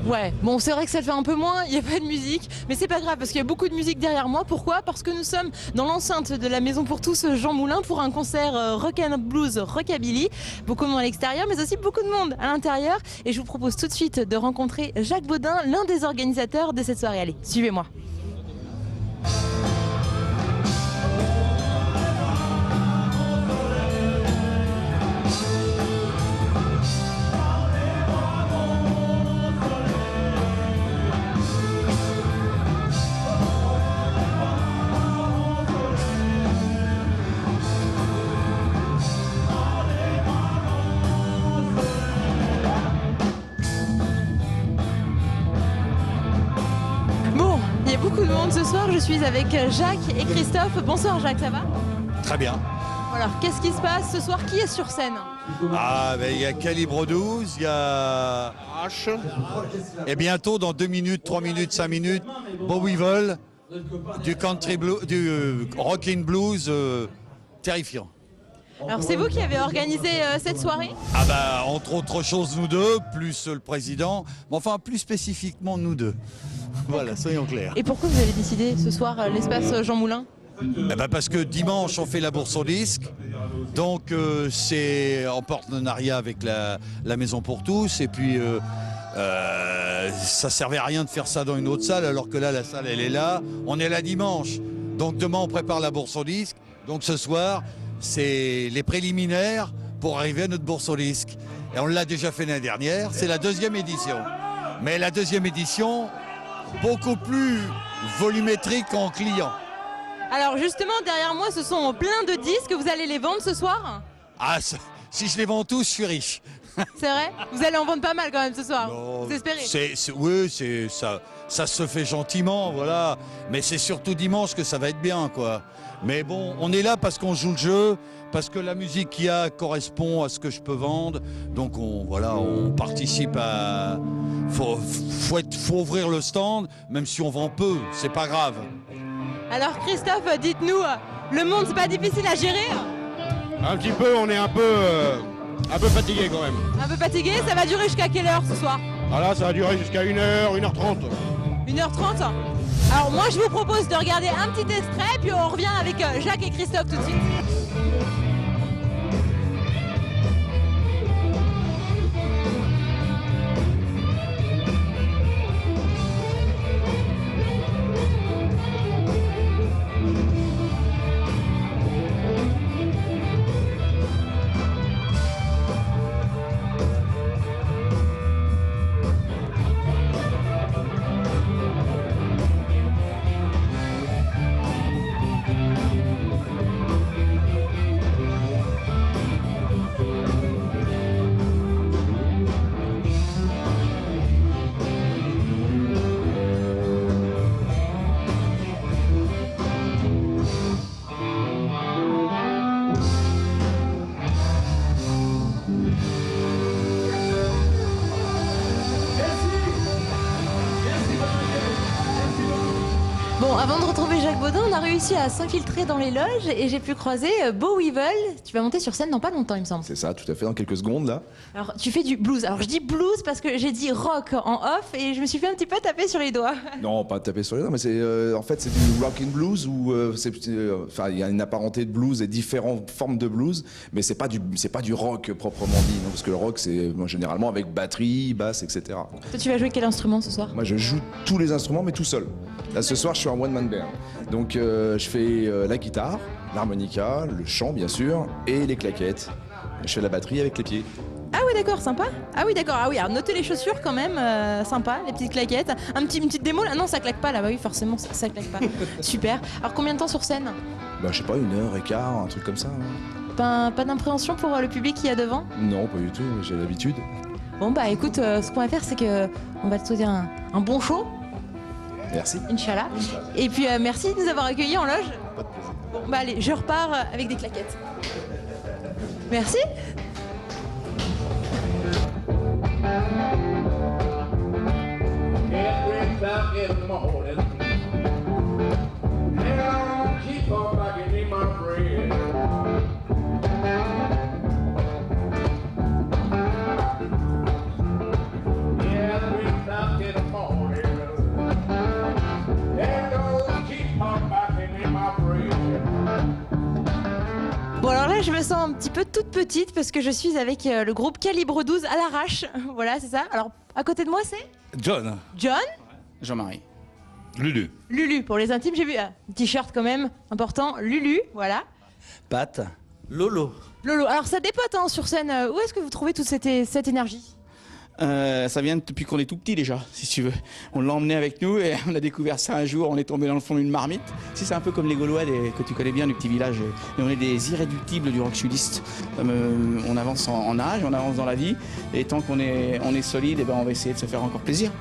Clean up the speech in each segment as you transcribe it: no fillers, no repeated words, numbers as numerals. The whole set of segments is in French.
Ouais, bon c'est vrai que ça le fait un peu moins, il n'y a pas de musique, mais c'est pas grave parce qu'il y a beaucoup de musique derrière moi. Pourquoi? Parce que nous sommes dans l'enceinte de la Maison pour tous Jean Moulin pour un concert rock and blues rockabilly. Beaucoup de monde à l'extérieur mais aussi beaucoup de monde à l'intérieur. Et je vous propose tout de suite de rencontrer Jacques Baudin, l'un des organisateurs de cette soirée. Allez, suivez-moi. Il y a beaucoup de monde ce soir, je suis avec Jacques et Christophe. Bonsoir Jacques, ça va? Très bien. Alors qu'est-ce qui se passe ce soir? Qui est sur scène? Ah, ben, il y a Calibre 12, il y a H. Et bientôt, dans 2 minutes, 3 minutes, 5 minutes, Bob Weevil, du country blues, du rock and blues terrifiant. Alors c'est vous qui avez organisé cette soirée? Ah bah, entre autres choses, nous deux, plus le président, mais enfin plus spécifiquement nous deux. Voilà, soyons clairs. Et pourquoi vous avez décidé ce soir l'espace Jean Moulin? Eh ben parce que dimanche on fait la bourse aux disques, donc c'est en partenariat avec la Maison pour tous, et puis ça servait à rien de faire ça dans une autre salle alors que là la salle elle est là, on est là dimanche, donc demain on prépare la bourse aux disques, donc ce soir c'est les préliminaires pour arriver à notre bourse aux disques. Et on l'a déjà fait l'année dernière, c'est la 2e édition. Mais la 2e édition, beaucoup plus volumétrique en clients. Alors justement, derrière moi, ce sont plein de disques. Vous allez les vendre ce soir? Ah, si je les vends tous, je suis riche. C'est vrai? Vous allez en vendre pas mal quand même ce soir. Non, vous espérez? Oui, ça se fait gentiment, voilà. Mais c'est surtout dimanche que ça va être bien, quoi. Mais bon, on est là parce qu'on joue le jeu, parce que la musique qu'il y a correspond à ce que je peux vendre. Donc on participe à... Faut ouvrir le stand, même si on vend peu, c'est pas grave. Alors Christophe, dites-nous, le monde c'est pas difficile à gérer? Un petit peu, on est un peu fatigué quand même. Un peu fatigué? Ça va durer jusqu'à quelle heure ce soir? Voilà, ça va durer jusqu'à 1h, 1h30. 1h30? Alors moi je vous propose de regarder un petit extrait, puis on revient avec Jacques et Christophe tout de suite. Bon, avant de retrouver Jacques Baudin, on a réussi à s'infiltrer dans les loges et j'ai pu croiser Bob Weevil. Tu vas monter sur scène dans pas longtemps, il me semble. C'est ça, tout à fait, dans quelques secondes là. Alors, tu fais du blues. Alors, je dis blues parce que j'ai dit rock en off et je me suis fait un petit peu taper sur les doigts. Non, pas taper sur les doigts, mais c'est en fait c'est du rock and blues où il y a une apparenté de blues et différentes formes de blues, mais c'est pas du rock proprement dit, non, parce que le rock c'est généralement avec batterie, basse, etc. Toi, tu vas jouer quel instrument ce soir? Moi, je joue tous les instruments, mais tout seul. Là, ce soir, je suis un one-man band. Donc, je fais la guitare, l'harmonica, le chant, bien sûr, et les claquettes. Je fais la batterie avec les pieds. Ah oui, d'accord, sympa. Ah oui, d'accord. Ah oui, alors notez les chaussures quand même, sympa, les petites claquettes. Une petite démo là? Non, ça claque pas là. Bah oui, forcément, ça claque pas. Super. Alors, combien de temps sur scène? Bah, je sais pas, 1h15, un truc comme ça. Hein. Pas d'impréhension pour le public qui y a devant? Non, pas du tout, j'ai l'habitude. Bon, bah écoute, ce qu'on va faire, c'est que on va te souhaiter un bon show. Merci. Inch'Allah. Et puis merci de nous avoir accueillis en loge. Pas de plaisir. Bon, bah allez, je repars avec des claquettes. Merci. petit peu toute petite parce que je suis avec le groupe Calibre 12 à l'arrache. Voilà, c'est ça. Alors, à côté de moi, c'est John. John. Jean-Marie. Lulu. Lulu, pour les intimes, j'ai vu un t-shirt quand même important. Lulu, voilà. Pat. Lolo. Lolo, alors ça dépote hein, sur scène. Où est-ce que vous trouvez toute cette énergie? Ça vient depuis qu'on est tout petit déjà, si tu veux. On l'a emmené avec nous et on a découvert ça un jour, on est tombé dans le fond d'une marmite. Si, c'est un peu comme les Gaulois que tu connais bien du petit village. Et on est des irréductibles du rock sudiste. On avance en âge, on avance dans la vie et tant qu'on est solide, eh ben, on va essayer de se faire encore plaisir.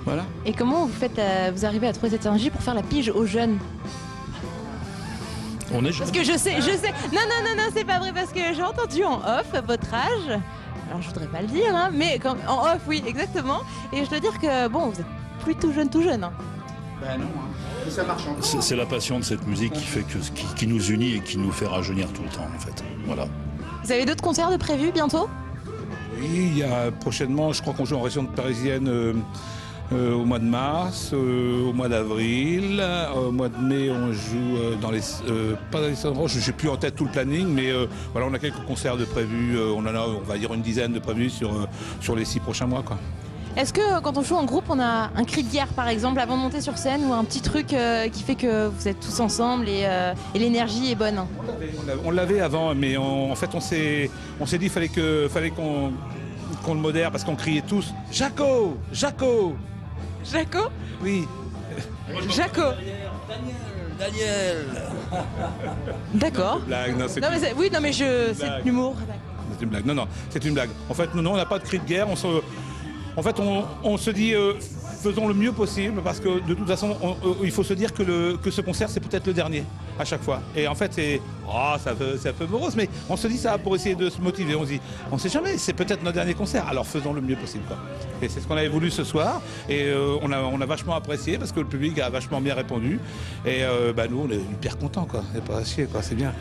Voilà. Et comment vous faites, vous arrivez à trouver cette énergie pour faire la pige aux jeunes? On est Parce que je sais. Non, c'est pas vrai parce que j'ai entendu en off votre âge. Alors je voudrais pas le dire, hein, mais en off, oui, exactement. Et je dois dire que bon, vous êtes plus tout jeune. Hein. Ben non, hein. Mais ça marche encore. C'est la passion de cette musique qui fait qui nous unit et qui nous fait rajeunir tout le temps, en fait. Voilà. Vous avez d'autres concerts de prévus bientôt? Oui, il y a prochainement, je crois qu'on joue en région parisienne au mois de mars, au mois d'avril, au mois de mai on joue pas dans les endroits, je n'ai plus en tête tout le planning, mais voilà, on a quelques concerts de prévus, on en a, on va dire une dizaine de prévus sur les 6 prochains mois, quoi. Est-ce que quand on joue en groupe, on a un cri de guerre par exemple avant de monter sur scène ou un petit truc qui fait que vous êtes tous ensemble et l'énergie est bonne? On l'avait avant, mais en fait on s'est dit fallait qu'on le modère parce qu'on criait tous Jaco, Jaco. Jaco? Oui. Jaco. Daniel. D'accord. Blague, non, c'est Non mais c'est blague. c'est de l'humour. C'est une blague. Non, c'est une blague. En fait, non, on n'a pas de cri de guerre. On se dit faisons le mieux possible parce que de toute façon, il faut se dire que ce concert, c'est peut-être le dernier à chaque fois. Et en fait, c'est un peu morose, mais on se dit ça pour essayer de se motiver. On se dit, on sait jamais, c'est peut-être notre dernier concert, alors faisons le mieux possible, quoi. Et c'est ce qu'on avait voulu ce soir. Et on a vachement apprécié parce que le public a vachement bien répondu. Et nous, on est hyper contents, quoi. C'est pas à chier, quoi. C'est bien.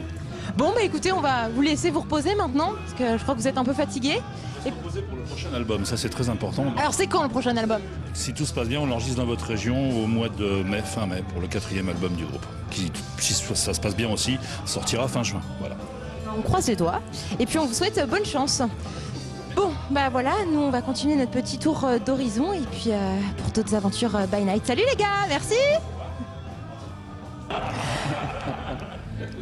Bon bah écoutez, on va vous laisser vous reposer maintenant parce que je crois que vous êtes un peu fatigué. Reposer pour le prochain album, ça c'est très important. Alors c'est quand le prochain album? Si tout se passe bien, on l'enregistre dans votre région au mois de mai, fin mai, pour le 4e album du groupe. Qui, si ça se passe bien aussi, sortira fin juin. Voilà. On croise les doigts et puis on vous souhaite bonne chance. Bon, bah voilà, nous on va continuer notre petit tour d'horizon et puis pour d'autres aventures by night. Salut les gars, merci.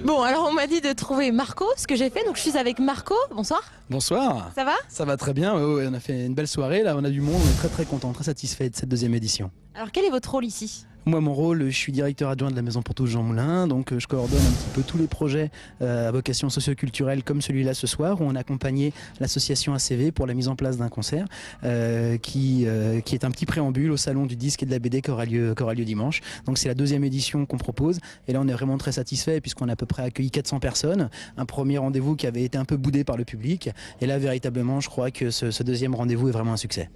Bon, alors on m'a dit de trouver Marco, ce que j'ai fait, donc je suis avec Marco. Bonsoir. Bonsoir. Ça va? Ça va très bien, ouais, on a fait une belle soirée, là on a du monde, on est très très content, très satisfait de cette 2e édition. Alors quel est votre rôle ici? Moi mon rôle, je suis directeur adjoint de la Maison pour tous Jean Moulin, donc je coordonne un petit peu tous les projets à vocation socioculturelle comme celui-là ce soir, où on a accompagné l'association ACV pour la mise en place d'un concert qui est un petit préambule au salon du disque et de la BD qui aura lieu dimanche. Donc c'est la 2e édition qu'on propose et là on est vraiment très satisfait puisqu'on a à peu près accueilli 400 personnes, un premier rendez-vous qui avait été un peu boudé par le public et là véritablement je crois que ce 2e rendez-vous est vraiment un succès.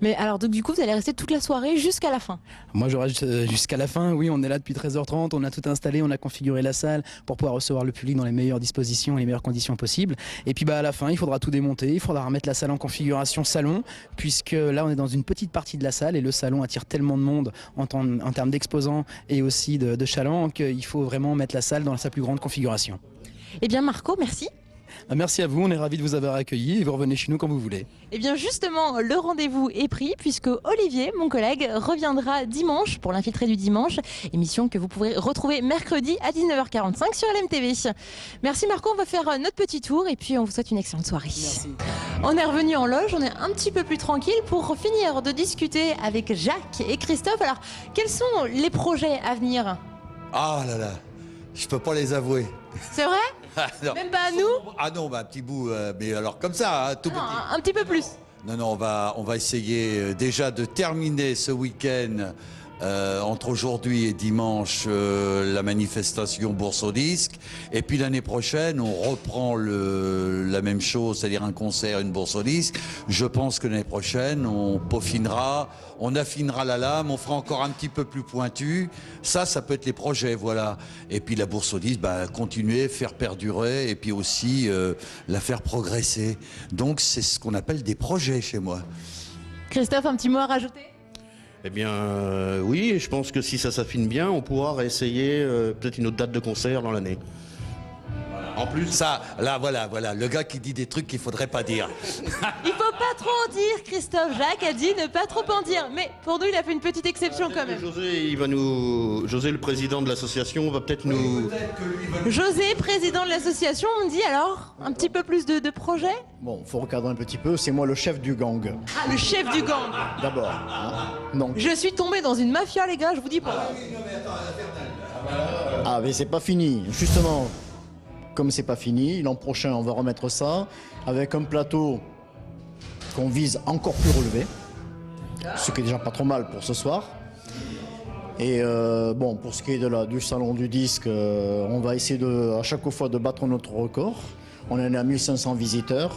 Mais alors donc du coup vous allez rester toute la soirée jusqu'à la fin? Moi je reste jusqu'à la fin, oui, on est là depuis 13h30, on a tout installé, on a configuré la salle pour pouvoir recevoir le public dans les meilleures dispositions et les meilleures conditions possibles. Et puis à la fin il faudra tout démonter, il faudra remettre la salle en configuration salon, puisque là on est dans une petite partie de la salle et le salon attire tellement de monde en termes d'exposants et aussi de chalands qu'il faut vraiment mettre la salle dans sa plus grande configuration. Eh bien Marco, merci. Merci à vous, on est ravis de vous avoir accueillis et vous revenez chez nous quand vous voulez. Eh bien justement, le rendez-vous est pris puisque Olivier, mon collègue, reviendra dimanche pour l'Infiltré du dimanche, émission que vous pourrez retrouver mercredi à 19h45 sur LMTV. Merci Marco, on va faire notre petit tour et puis on vous souhaite une excellente soirée. Merci. On est revenu en loge, on est un petit peu plus tranquille pour finir de discuter avec Jacques et Christophe. Alors, quels sont les projets à venir? Ah là là, je peux pas les avouer. C'est vrai? Non. Même pas à nous? Ah non, un petit bout, mais alors comme ça, hein, tout Non, petit. un petit peu plus. Non, on va essayer déjà de terminer ce week-end, entre aujourd'hui et dimanche, la manifestation Bourse au disque. Et puis l'année prochaine, on reprend la même chose, c'est-à-dire un concert, une Bourse au disque. Je pense que l'année prochaine, on peaufinera, on affinera la lame, on fera encore un petit peu plus pointu. Ça peut être les projets, voilà. Et puis la Bourse au disque, continuer, faire perdurer et puis aussi la faire progresser. Donc c'est ce qu'on appelle des projets chez moi. Christophe, un petit mot à rajouter? Eh bien, oui, je pense que si ça s'affine bien, on pourra réessayer peut-être une autre date de concert dans l'année. En plus, Ça, là, voilà, le gars qui dit des trucs qu'il faudrait pas dire. Il faut pas trop en dire, Christophe. Jacques a dit ne pas trop en dire. Mais pour nous, il a fait une petite exception quand même. José, le président de l'association, va peut-être nous. José, président de l'association, on me dit alors un petit peu plus de projets. Bon, faut recadrer un petit peu, c'est moi le chef du gang, Ah, le chef du gang. d'abord. Hein. Donc, Je suis tombé dans une mafia, les gars, je vous dis pas. ah, mais c'est pas fini. Justement, comme c'est pas fini, l'an prochain, on va remettre ça avec un plateau qu'on vise encore plus relevé, ce qui est déjà pas trop mal pour ce soir. Et bon, pour ce qui est du salon du disque, on va essayer à chaque fois de battre notre record. On en est à 1500 visiteurs.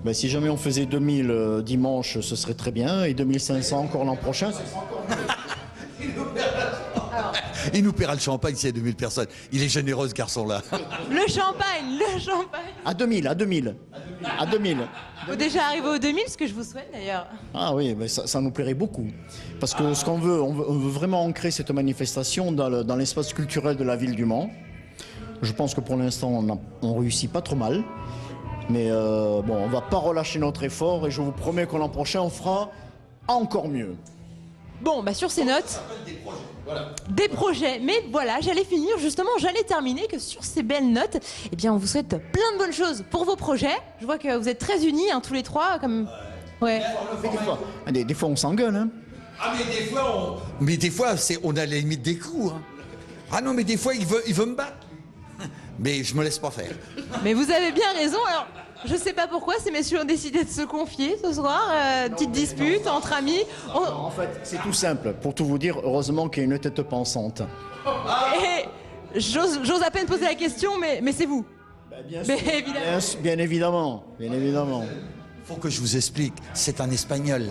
Ben, si jamais on faisait 2000 dimanche, ce serait très bien. Et 2500 encore l'an prochain. Il nous paiera le champagne s'il y a 2000 personnes. Il est généreux, ce garçon-là. Le champagne. À 2000. Faut déjà arriver aux 2000, ce que je vous souhaite d'ailleurs. Ah oui, ben ça nous plairait beaucoup. Parce que ce qu'on veut, on veut vraiment ancrer cette manifestation dans l'espace culturel de la ville du Mans. Je pense que pour l'instant, on réussit pas trop mal. Mais bon, on va pas relâcher notre effort et je vous promets que l'an prochain, on fera encore mieux. Bon, bah sur ces notes, des projets. Mais voilà, j'allais terminer que sur ces belles notes, eh bien, on vous souhaite plein de bonnes choses pour vos projets. Je vois que vous êtes très unis, hein, tous les trois, comme. Ouais. Mais des fois, on s'engueule, hein. Ah, mais des fois, on a la limite des coups. Hein. Ah non, mais des fois, il veut me battre. Mais je me laisse pas faire. Mais vous avez bien raison. Alors, je sais pas pourquoi ces messieurs ont décidé de se confier ce soir. Petite dispute entre amis. En fait, c'est tout simple. Pour tout vous dire, heureusement qu'il y a une tête pensante. Et j'ose à peine poser la question, mais c'est vous. Bien évidemment. Bien évidemment. Faut que je vous explique. C'est un Espagnol.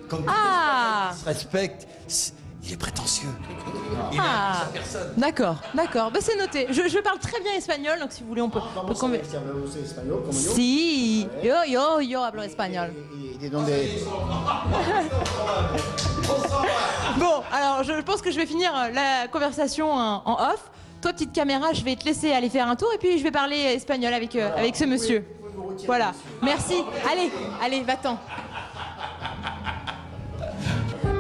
Comme Ah, il se respecte, il est prétentieux. ah. D'accord. Bah, c'est noté. Je parle très bien espagnol, donc si vous voulez, on peut. Si, yo hablo espagnol. Bon, alors je pense que je vais finir la conversation en off. Toi, petite caméra, je vais te laisser aller faire un tour et puis je vais parler espagnol avec ce monsieur. Voilà. Merci. Allez, va-t'en.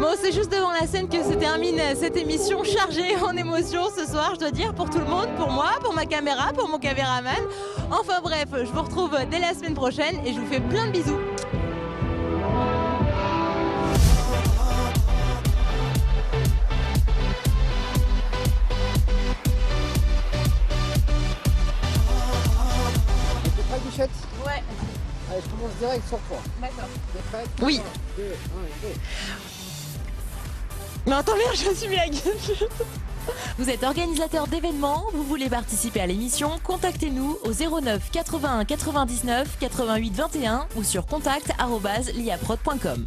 Bon, c'est juste devant la scène que se termine cette émission chargée en émotions ce soir, je dois dire, pour tout le monde, pour moi, pour ma caméra, pour mon caméraman. Enfin bref, je vous retrouve dès la semaine prochaine et je vous fais plein de bisous. T'es prête, Bichette? Ouais. Allez, je commence direct sur toi. D'accord. T'es prête? Oui. 2, 1, et go. Mais attends, merde, je me suis mis la gueule. Vous êtes organisateur d'événements, vous voulez participer à l'émission, contactez-nous au 09 81 99 88 21 ou sur contact@liaprod.com.